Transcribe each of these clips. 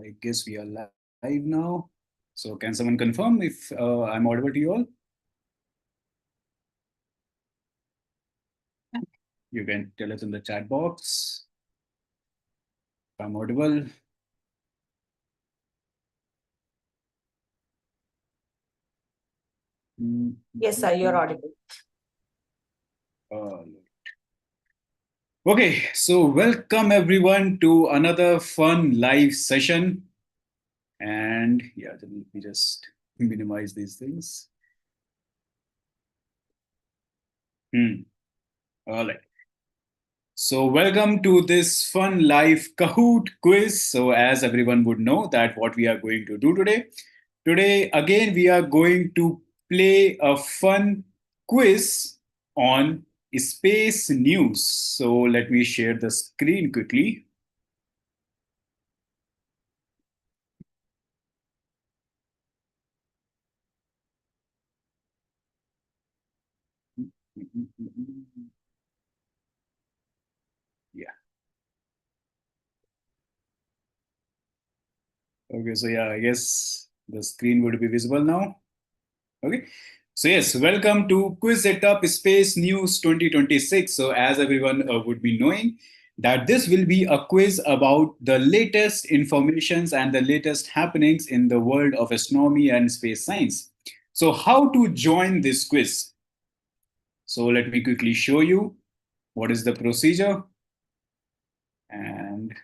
I guess we are live now. So can someone confirm if I'm audible to you all? You can tell us in the chat box if I'm audible. Yes, sir, you're audible. Okay, so welcome everyone to another fun live session. And yeah, let me just minimize these things. All right. So welcome to this fun live Kahoot quiz. So as everyone would know that what we are going to do today. Today again we are going to play a fun quiz on space news. So let me share the screen quickly. Yeah. Okay, so yeah, I guess the screen would be visible now. Okay. So yes, welcome to Quiz Setup Space News 2026. So as everyone would be knowing, that this will be a quiz about the latest informations and the latest happenings in the world of astronomy and space science. So how to join this quiz? So let me quickly show you what is the procedure. And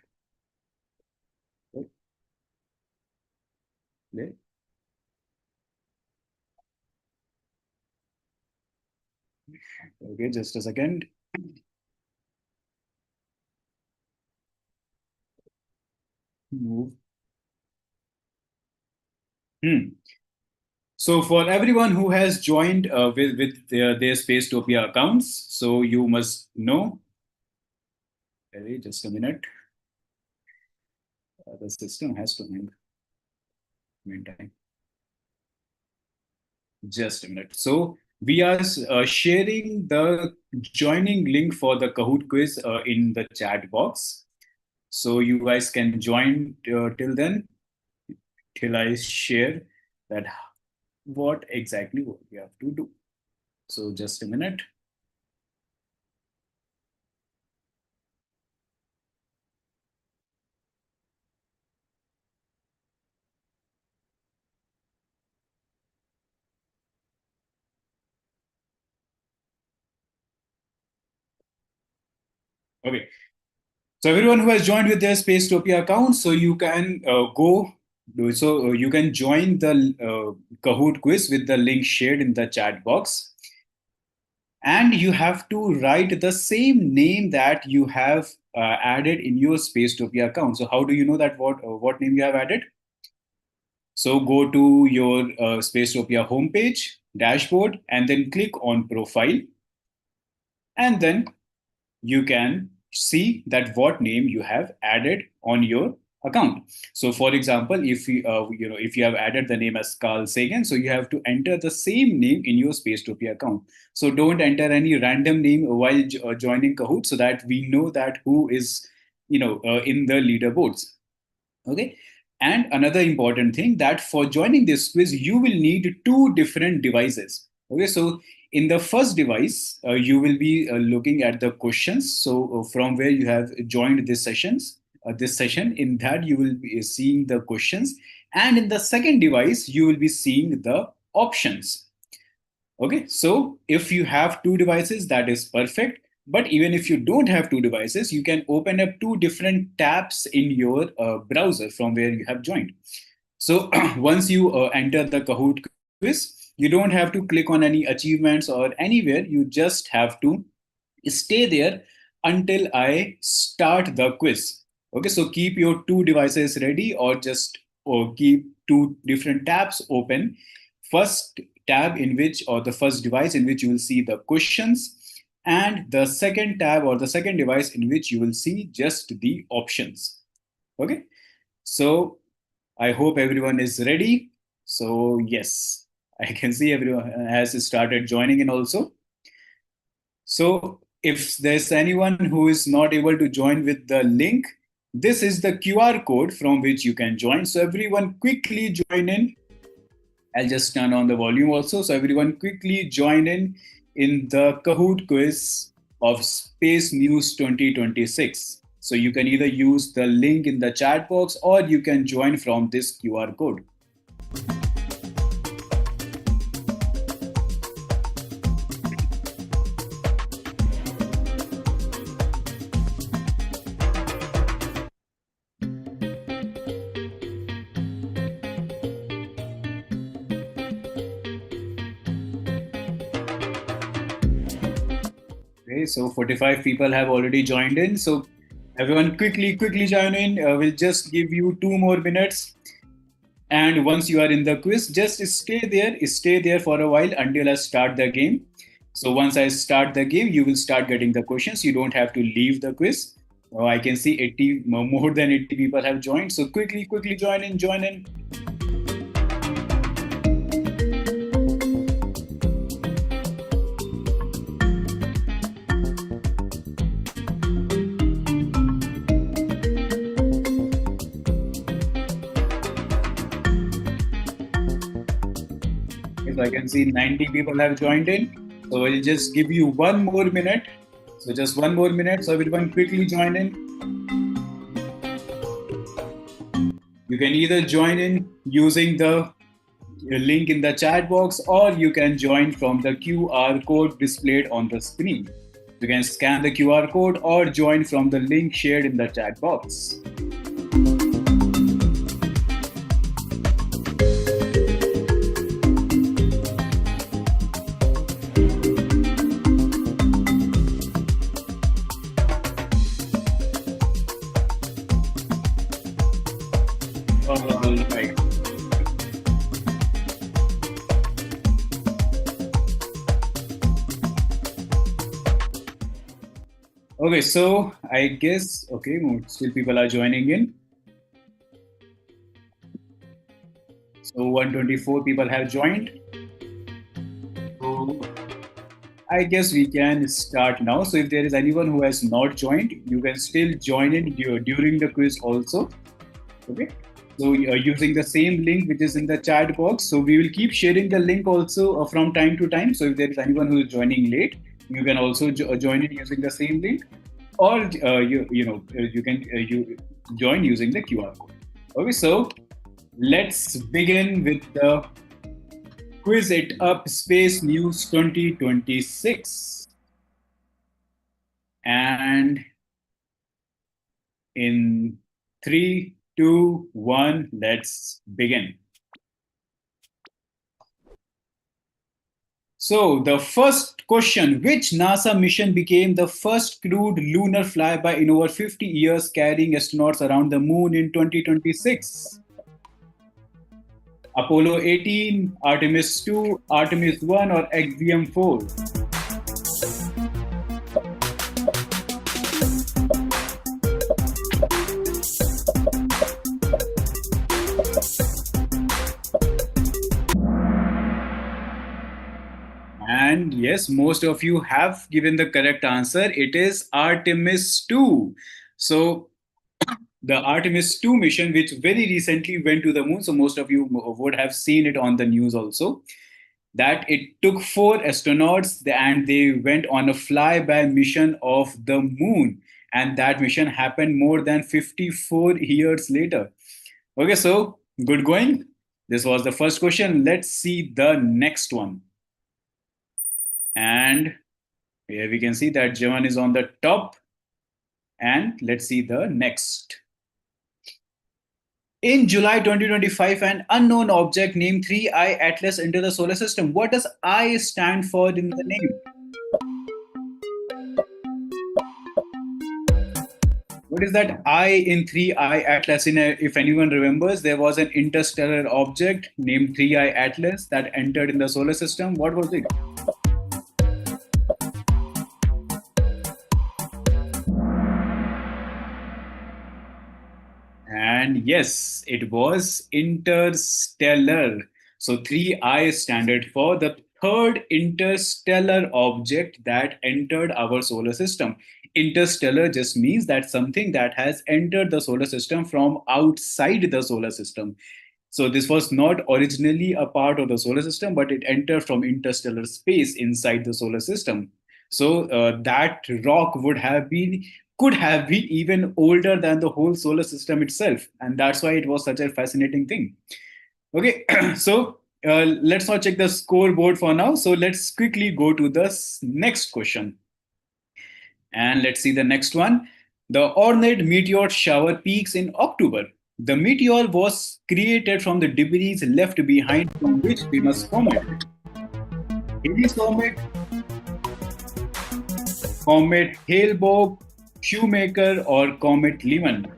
okay, just a second. Move. So for everyone who has joined with their Spacetopia accounts, so you must know. Just a minute. The system has to hang. Meantime, just a minute. So we are sharing the joining link for the Kahoot quiz in the chat box. So you guys can join till then, till I share that what exactly what we have to do. So just a minute. Okay. So everyone who has joined with their Spacetopia account, so you can you can join the Kahoot quiz with the link shared in the chat box, and you have to write the same name that you have added in your Spacetopia account. So how do you know that what name you have added? So go to your Spacetopia homepage dashboard and then click on profile, and then you can see that what name you have added on your account. So for example, if if you have added the name as Carl Sagan, so you have to enter the same name in your Spacetopia account. So don't enter any random name while joining Kahoot, so that we know that who is in the leaderboards. Okay. And another important thing that for joining this quiz, you will need two different devices. Okay. So in the first device, you will be looking at the questions. So from where you have joined this session, in that you will be seeing the questions. And in the second device, you will be seeing the options. Okay, so if you have two devices, that is perfect. But even if you don't have two devices, you can open up two different tabs in your browser from where you have joined. So once you enter the Kahoot quiz, you don't have to click on any achievements or anywhere. You just have to stay there until I start the quiz. Okay, so keep your two devices ready, or keep two different tabs open. First tab in which, or the first device in which you will see the questions, and the second tab or the second device in which you will see just the options. Okay, so I hope everyone is ready. So yes, I can see everyone has started joining in also. So if there's anyone who is not able to join with the link, This is the QR code from which you can join. So everyone quickly join in. I'll just turn on the volume also. So everyone quickly join in the Kahoot quiz of Space News 2026. So you can either use the link in the chat box or you can join from this QR code. Okay, so 45 people have already joined in. So everyone quickly join in. We'll just give you 2 more minutes. And once you are in the quiz, just stay there for a while until I start the game. So once I start the game, you will start getting the questions. You don't have to leave the quiz. Oh, I can see 80, more than 80 people have joined. So quickly join in. So I can see 90 people have joined in. So I'll just give you 1 more minute. So just 1 more minute. So everyone quickly join in. You can either join in using the link in the chat box or you can join from the QR code displayed on the screen. You can scan the QR code or join from the link shared in the chat box. All right. Okay, so I guess, okay, still people are joining in. So 124 people have joined. So I guess we can start now. So if there is anyone who has not joined, you can still join in during the quiz also. Okay. So using the same link which is in the chat box. So we will keep sharing the link also from time to time. So if there is anyone who is joining late, you can also join in using the same link, or you can join using the QR code. Okay, so let's begin with the Quiz It Up Space News 2026. And in 3, 2, 1, let's begin. So the first question, which NASA mission became the first crewed lunar flyby in over 50 years, carrying astronauts around the moon in 2026? Apollo 18, Artemis 2, Artemis 1, or Axiom 4? And yes, most of you have given the correct answer. It is Artemis 2. So the Artemis 2 mission, which very recently went to the moon, so most of you would have seen it on the news also, that it took 4 astronauts and they went on a flyby mission of the moon. And that mission happened more than 54 years later. Okay, so good going. This was the first question. Let's see the next one. And here we can see that Javan is on the top. And let's see the next. In July 2025, an unknown object named 3I Atlas entered the solar system. What does I stand for in the name? What is that I in 3I Atlas? If anyone remembers, there was an interstellar object named 3I Atlas that entered in the solar system. What was it? And yes, it was interstellar. So 3I standard for the third interstellar object that entered our solar system. interstellar just means that something that has entered the solar system from outside the solar system. So this was not originally a part of the solar system, but it entered from interstellar space inside the solar system. So that rock could have been even older than the whole solar system itself, and that's why it was such a fascinating thing. Okay, so let's not check the scoreboard for now. So let's quickly go to the next question. And let's see the next one. The ornate meteor shower peaks in October. The meteor was created from the debris left behind from which famous comet? Halley's Comet, Comet Hale-Bopp, Shoemaker, or Comet Lehmann?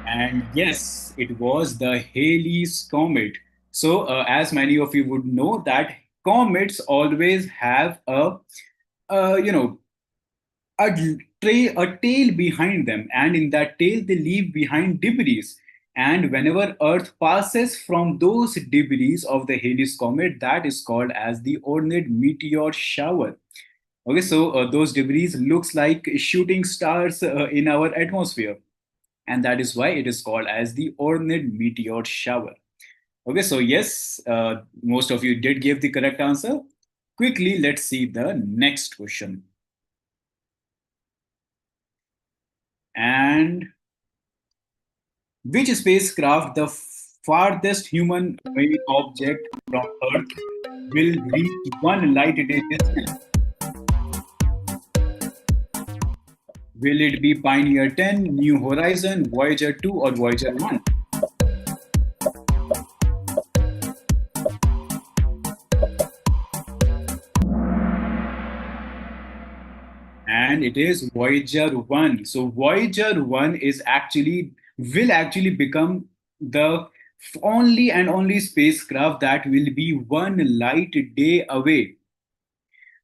And yes, it was the Halley's Comet. So, as many of you would know, that comets always have uh, you know, a tail behind them, and in that tail they leave behind debris. And whenever Earth passes from those debris of the Halley's Comet, that is called as the ornate meteor shower. Okay, so those debris looks like shooting stars in our atmosphere, and that is why it is called as the ornate meteor shower. Okay, so yes, most of you did give the correct answer. Quickly, let's see the next question. And which spacecraft, the farthest human-made object from Earth, will reach one light day distance? Will it be Pioneer 10, New Horizon, Voyager 2, or Voyager 1? And it is Voyager 1. So Voyager 1 will actually become the only and only spacecraft that will be one light day away.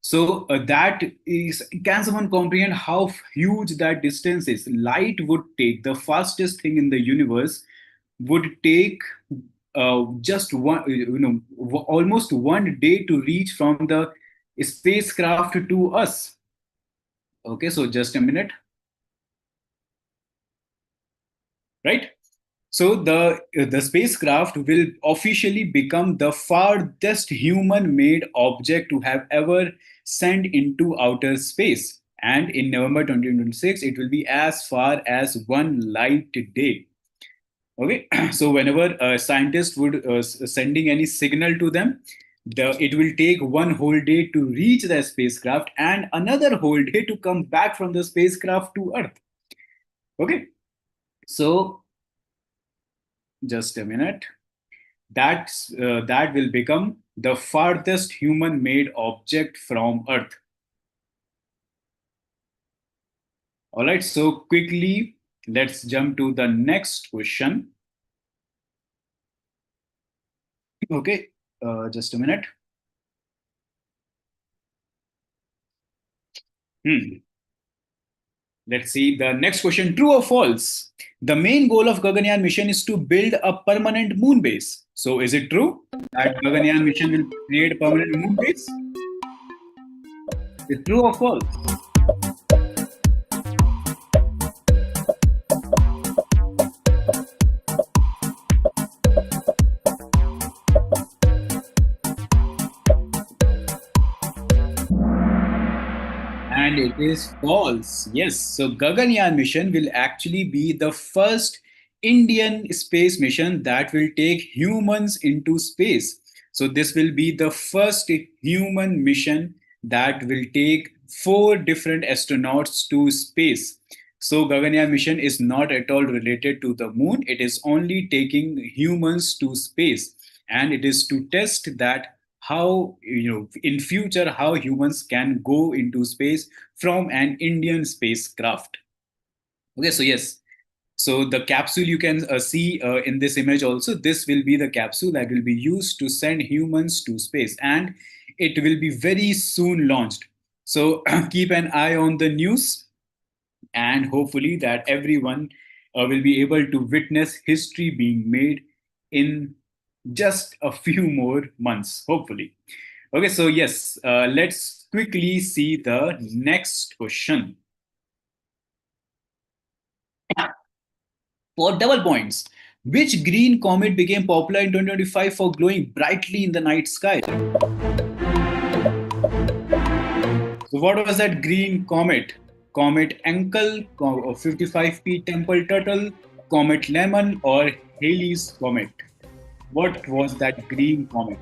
So that is, can someone comprehend how huge that distance is? Light would take, the fastest thing in the universe would take just one, almost one day to reach from the spacecraft to us. Okay, so just a minute, right? So the spacecraft will officially become the farthest human-made object to have ever sent into outer space. And in November 2026, it will be as far as one light day. Okay, so whenever a scientist would sending any signal to them, it will take one whole day to reach the spacecraft and another whole day to come back from the spacecraft to Earth. Okay, so just a minute. That will become the farthest human-made object from Earth. All right, so quickly, let's jump to the next question. Okay, just a minute. Let's see the next question. True or false? The main goal of Gaganyaan mission is to build a permanent moon base. So is it true that Gaganyaan mission will create a permanent moon base? Is it true or false? And it is false. Yes. So Gaganyaan mission will actually be the first Indian space mission that will take humans into space. So this will be the first human mission that will take four different astronauts to space. So Gaganyaan mission is not at all related to the moon. It is only taking humans to space, and it is to test that how, in future, how humans can go into space from an Indian spacecraft. Okay, so yes, so the capsule you can see in this image also, this will be the capsule that will be used to send humans to space, and it will be very soon launched. So keep an eye on the news, and hopefully that everyone will be able to witness history being made in just a few more months, hopefully. Okay, so yes, let's quickly see the next question. For double points, which green comet became popular in 2025 for glowing brightly in the night sky? So, what was that green comet? Comet Encke, 55P Temple Turtle, Comet Lemon, or Halley's Comet? What was that green comet?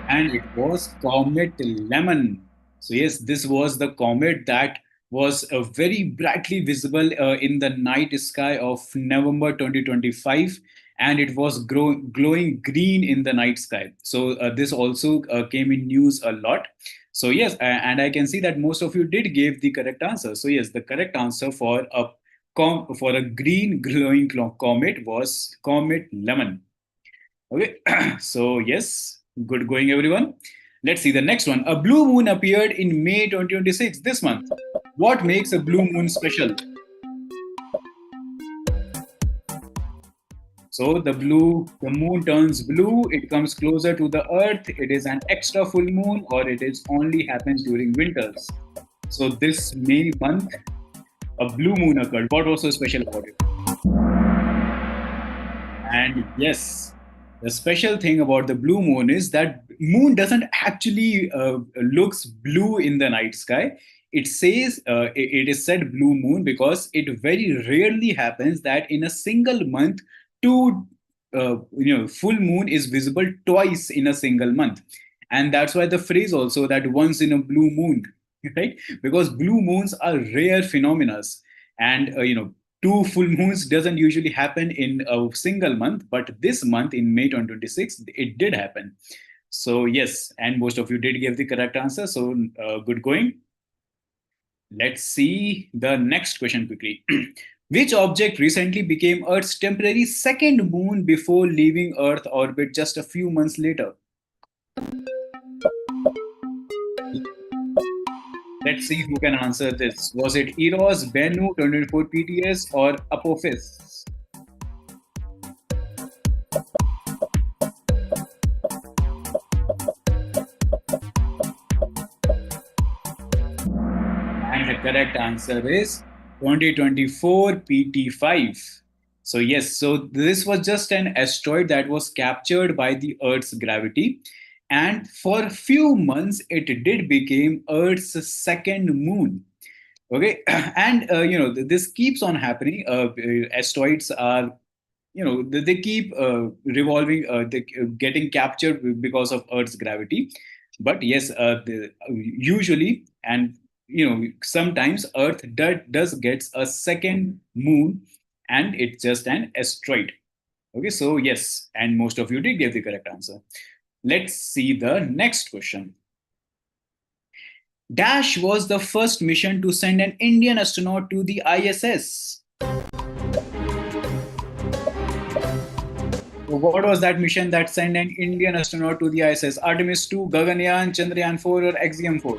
And it was Comet Lemon. So, yes, this was the comet that was very brightly visible in the night sky of November 2025, and it was glowing green in the night sky. So, this also came in news a lot. So, yes, and I can see that most of you did give the correct answer. So, yes, the correct answer for a green glowing comet was Comet Lemon. Okay, so yes, good going, everyone. Let's see the next one. A blue moon appeared in May 2026, this month. What makes a blue moon special? So the moon turns blue, it comes closer to the earth, it is an extra full moon, or it is only happens during winters. So this May month, a blue moon occurred. What was so special about it? And yes, the special thing about the blue moon is that moon doesn't actually looks blue in the night sky. It says it is said blue moon because it very rarely happens that in a single month two full moon is visible twice in a single month, and that's why the phrase also that once in a blue moon, right? Because blue moons are rare phenomena, and two full moons doesn't usually happen in a single month, but this month in May 2026 it did happen. So yes, and most of you did give the correct answer, so good going. Let's see the next question quickly. Which object recently became Earth's temporary second moon before leaving Earth orbit just a few months later? Let's see who can answer this. Was it Eros, Bennu, 24 PTS, or Apophis? And the correct answer is 2024 PT5. So yes, so this was just an asteroid that was captured by the Earth's gravity, and for a few months it did become Earth's second moon. Okay, and this keeps on happening. Asteroids are, they keep revolving, they getting captured because of Earth's gravity. But yes, usually, and sometimes Earth does gets a second moon, and it's just an asteroid. Okay, so yes, and most of you did give the correct answer. Let's see the next question. Dash was the first mission to send an Indian astronaut to the ISS. So what was that mission that sent an Indian astronaut to the ISS? Artemis 2, Gaganyaan, Chandrayaan 4, or Axiom 4?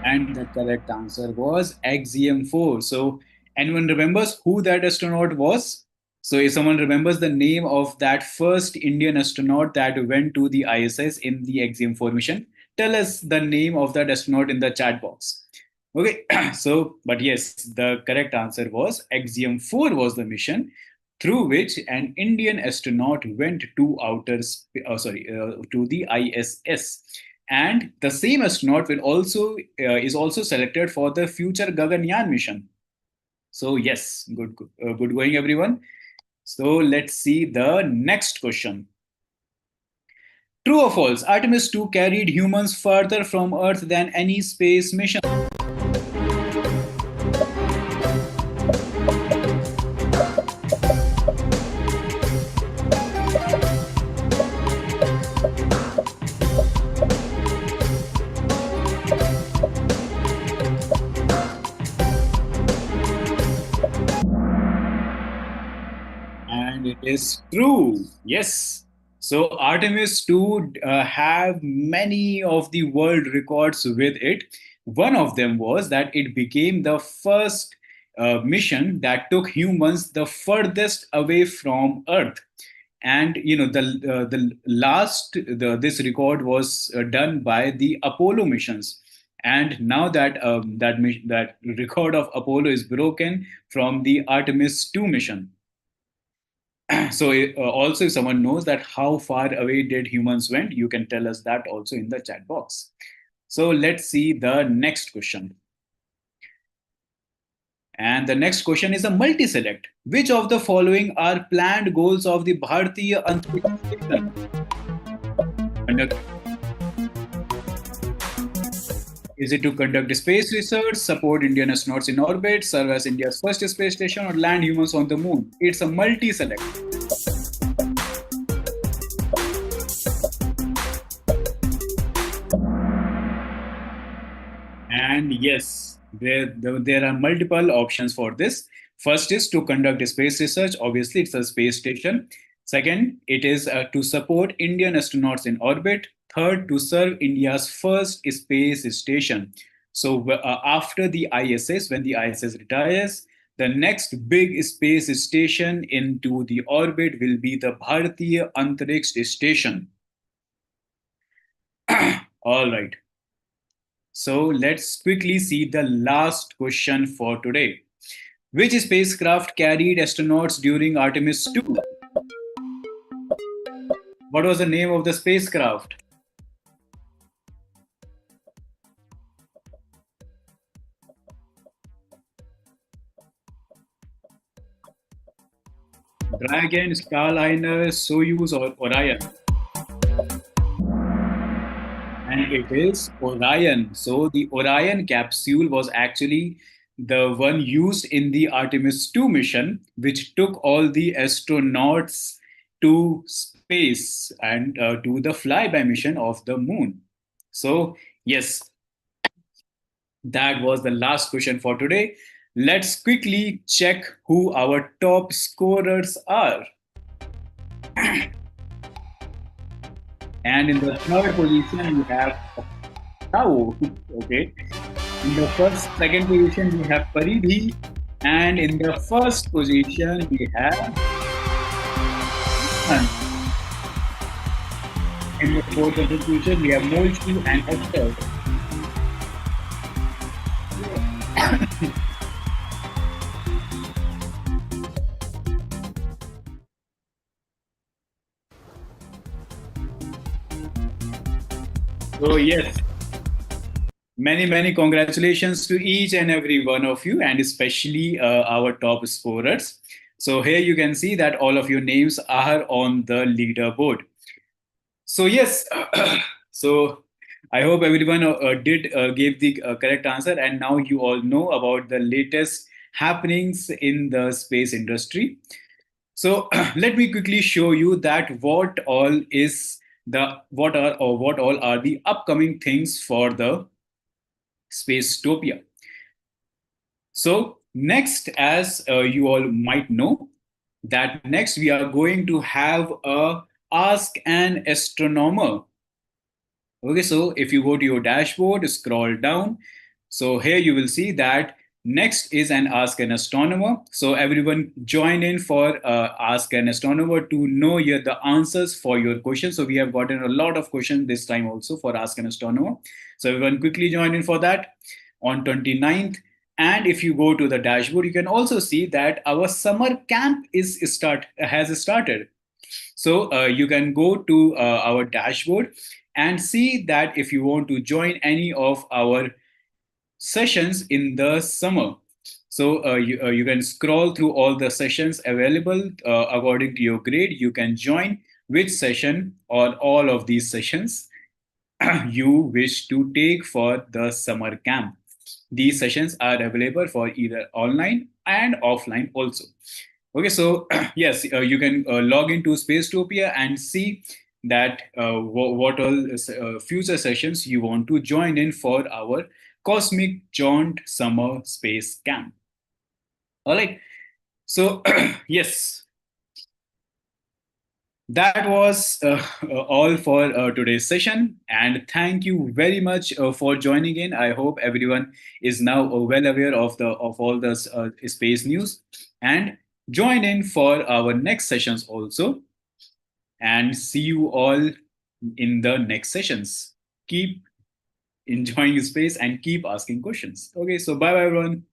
And the correct answer was Axiom 4. So anyone remembers who that astronaut was? So if someone remembers the name of that first Indian astronaut that went to the ISS in the Axiom 4 mission, tell us the name of that astronaut in the chat box. Okay, so, but yes, the correct answer was Axiom 4 was the mission through which an Indian astronaut went to to the ISS. And the same astronaut will also is also selected for the future Gaganyaan mission. So yes, good going, everyone. So let's see the next question. True or false? Artemis 2 carried humans further from Earth than any space mission. is true. Yes. So Artemis 2 have many of the world records with it. One of them was that it became the first mission that took humans the furthest away from Earth. And the last this record was done by the Apollo missions. And now that that record of Apollo is broken from the Artemis 2 mission. So also, if someone knows that how far away did humans went, you can tell us that also in the chat box. So let's see the next question. And the next question is a multi-select. Which of the following are planned goals of the Bharatiya Antariksh Station? Is it to conduct space research, support Indian astronauts in orbit, serve as India's first space station, or land humans on the moon? It's a multi-select. And yes, there are multiple options for this. First is to conduct space research. Obviously, it's a space station. Second, it is to support Indian astronauts in orbit. Third, to serve India's first space station. So after the ISS, when the ISS retires, the next big space station into the orbit will be the Bharatiya Antariksh Station. All right. So let's quickly see the last question for today. Which spacecraft carried astronauts during Artemis 2? What was the name of the spacecraft? Dragon, Starliner, Soyuz, or Orion? And it is Orion. So the Orion capsule was actually the one used in the Artemis 2 mission, which took all the astronauts to space and to the flyby mission of the moon. So, yes, that was the last question for today. Let's quickly check who our top scorers are. And in the third position, we have Tao. Okay. In the second position, we have Paridhi. And in the first position, we have Mohan. In the fourth position, we have Molchi and Esther. So, yes, many congratulations to each and every one of you, and especially our top scorers. So here you can see that all of your names are on the leaderboard. So yes, so I hope everyone did give the correct answer, and now you all know about the latest happenings in the space industry. So let me quickly show you that what all is the what all are the upcoming things for the Spacetopia. So next, as you all might know, that next we are going to have a Ask an Astronomer. Okay, so if you go to your dashboard, scroll down. So here you will see that next is an Ask an Astronomer. So everyone join in for Ask an Astronomer to know the answers for your questions. So we have gotten a lot of questions this time also for Ask an Astronomer. So everyone quickly join in for that on 29th. And if you go to the dashboard, you can also see that our summer camp has started. So you can go to our dashboard and see that if you want to join any of our sessions in the summer. So you can scroll through all the sessions available according to your grade. You can join which session or all of these sessions you wish to take for the summer camp. These sessions are available for either online and offline also. Okay, so yes, you can log into Spacetopia and see that what all future sessions you want to join in for our Cosmic Jaunt Summer Space Camp. All right, so yes, That was all for today's session. And thank you very much for joining in. I hope everyone is now well aware of all the space news, and join in for our next sessions also. And see you all in the next sessions. Keep enjoying space and keep asking questions. Okay, so bye bye everyone.